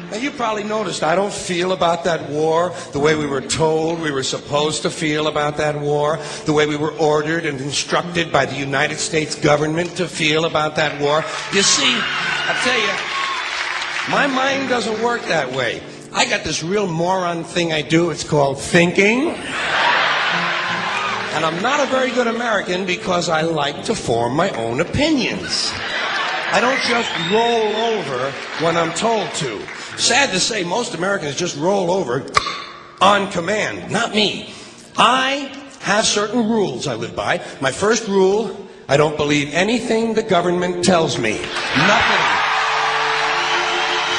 Now, you probably noticed I don't feel about that war the way we were told we were supposed to feel about that war, the way we were ordered and instructed by the United States government to feel about that war. You see, I tell you, my mind doesn't work that way. I got this real moron thing I do. It's called thinking. And I'm not a very good American because I like to form my own opinions. I don't just roll over when I'm told to. Sad to say, most Americans just roll over on command. Not me. I have certain rules I live by. My first rule, I don't believe anything the government tells me. Nothing.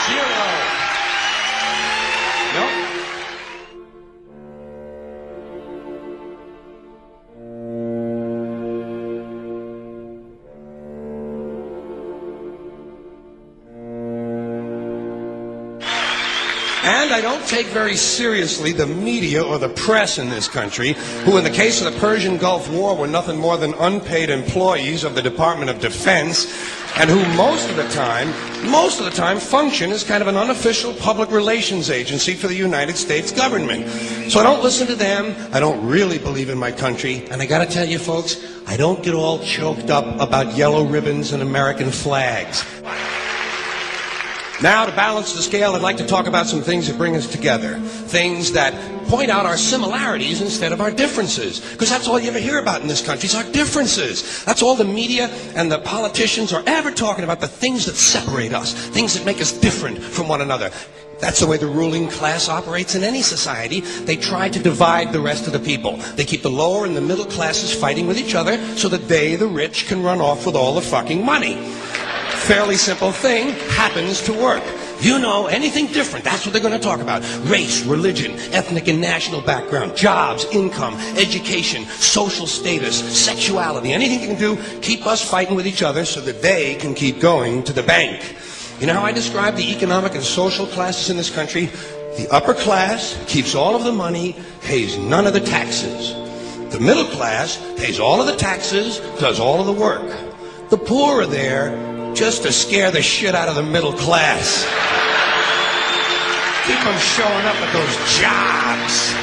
Zero. Nope. And I don't take very seriously the media or the press in this country, who in the case of the Persian Gulf War were nothing more than unpaid employees of the Department of Defense, and who most of the time function as kind of an unofficial public relations agency for the United States government. So I don't listen to them, I don't really believe in my country, and I gotta tell you folks, I don't get all choked up about yellow ribbons and American flags. Now, to balance the scale, I'd like to talk about some things that bring us together. Things that point out our similarities instead of our differences. Because that's all you ever hear about in this country is our differences. That's all the media and the politicians are ever talking about, the things that separate us, things that make us different from one another. That's the way the ruling class operates in any society. They try to divide the rest of the people. They keep the lower and the middle classes fighting with each other so that they, the rich, can run off with all the fucking money. Fairly simple thing, happens to work. You know, anything different, that's what they're going to talk about. Race, religion, ethnic and national background, jobs, income, education, social status, sexuality, anything you can do, keep us fighting with each other so that they can keep going to the bank. You know how I describe the economic and social classes in this country? The upper class keeps all of the money, pays none of the taxes. The middle class pays all of the taxes, does all of the work. The poor are there just to scare the shit out of the middle class. Keep them showing up at those jobs.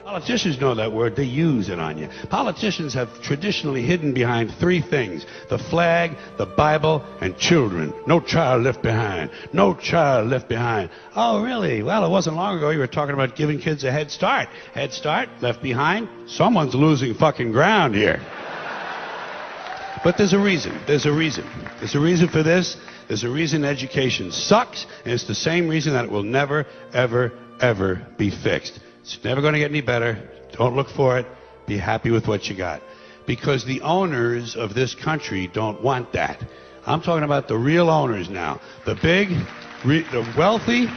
Politicians know that word. They use it on you. Politicians have traditionally hidden behind three things: the flag, the Bible, and children. No child left behind. No child left behind. Oh, really? Well, it wasn't long ago you were talking about giving kids a head start. Head start, left behind. Someone's losing fucking ground here. But there's a reason. There's a reason. There's a reason for this. There's a reason education sucks, and it's the same reason that it will never, ever, ever be fixed. It's never going to get any better. Don't look for it. Be happy with what you got. Because the owners of this country don't want that. I'm talking about the real owners now. The big, the wealthy,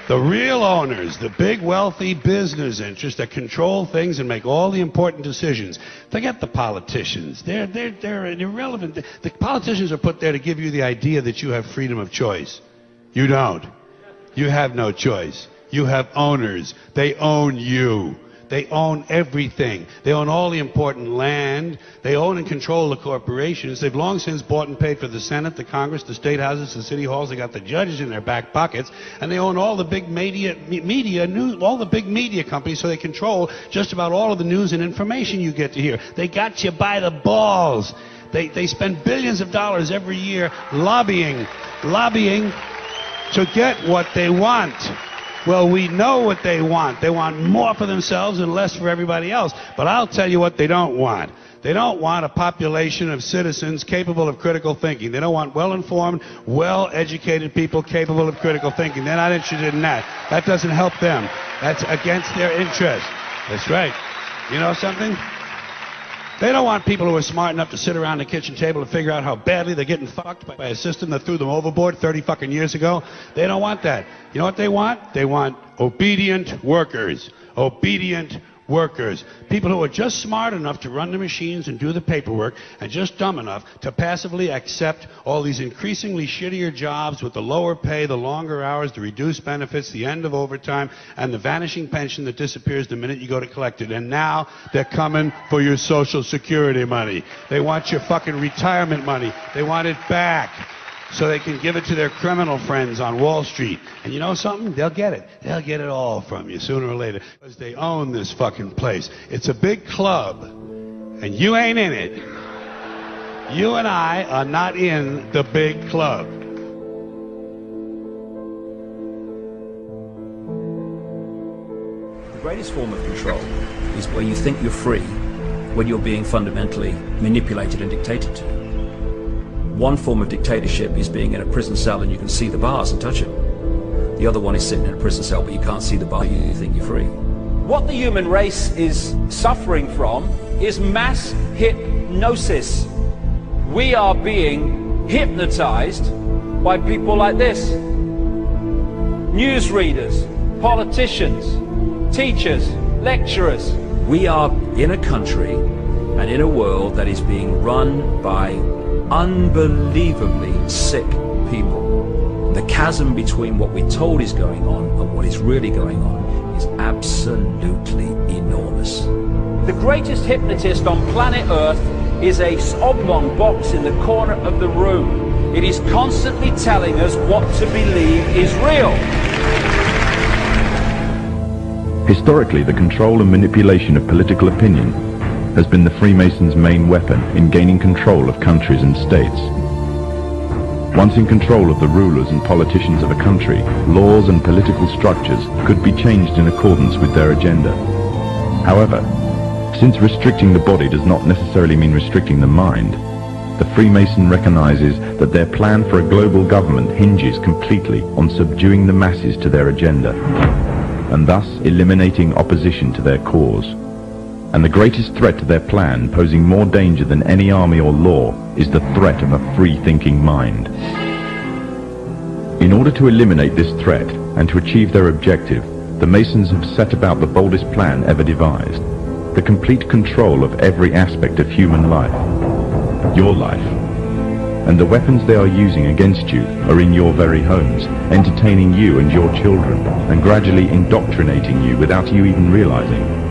the real owners, the big wealthy business interests that control things and make all the important decisions. Forget the politicians. They're irrelevant. The politicians are put there to give you the idea that you have freedom of choice. You don't. You have no choice. You have owners. They own you. They own everything. They own all the important land. They own and control the corporations. They've long since bought and paid for the Senate, the Congress, the state houses, the city halls. They got the judges in their back pockets, and they own all the big all the big media companies. So they control just about all of the news and information you get to hear. They got you by the balls. They spend billions of dollars every year lobbying to get what they want. Well, we know what they want. They want more for themselves and less for everybody else. But I'll tell you what they don't want. They don't want a population of citizens capable of critical thinking. They don't want well-informed, well-educated people capable of critical thinking. They're not interested in that. That doesn't help them. That's against their interest. That's right. You know something? They don't want people who are smart enough to sit around the kitchen table and figure out how badly they're getting fucked by a system that threw them overboard 30 fucking years ago. They don't want that. You know what they want? They want obedient workers. Obedient workers. People who are just smart enough to run the machines and do the paperwork, and just dumb enough to passively accept all these increasingly shittier jobs with the lower pay, the longer hours, the reduced benefits, the end of overtime, and the vanishing pension that disappears the minute you go to collect it. And now they're coming for your Social Security money. They want your fucking retirement money. They want it back. so they can give it to their criminal friends on Wall Street. And you know something? They'll get it. They'll get it all from you sooner or later, because they own this fucking place. It's a big club, and you ain't in it. You and I are not in the big club. The greatest form of control is where you think you're free when you're being fundamentally manipulated and dictated to. One form of dictatorship is being in a prison cell and you can see the bars and touch them. The other one is sitting in a prison cell but you can't see the bar, you think you're free. What the human race is suffering from is mass hypnosis. We are being hypnotized by people like this. Newsreaders, politicians, teachers, lecturers. We are in a country and in a world that is being run by unbelievably sick people. The chasm between what we're told is going on and what is really going on is absolutely enormous. The greatest hypnotist on planet Earth is a oblong box in the corner of the room. It is constantly telling us what to believe is real. Historically, the control and manipulation of political opinion has been the Freemasons' main weapon in gaining control of countries and states. Once in control of the rulers and politicians of a country, laws and political structures could be changed in accordance with their agenda. However, since restricting the body does not necessarily mean restricting the mind, the Freemason recognizes that their plan for a global government hinges completely on subduing the masses to their agenda, and thus eliminating opposition to their cause. And the greatest threat to their plan, posing more danger than any army or law, is the threat of a free-thinking mind. In order to eliminate this threat and to achieve their objective, the Masons have set about the boldest plan ever devised: the complete control of every aspect of human life, your life. And the weapons they are using against you are in your very homes, entertaining you and your children, and gradually indoctrinating you without you even realizing.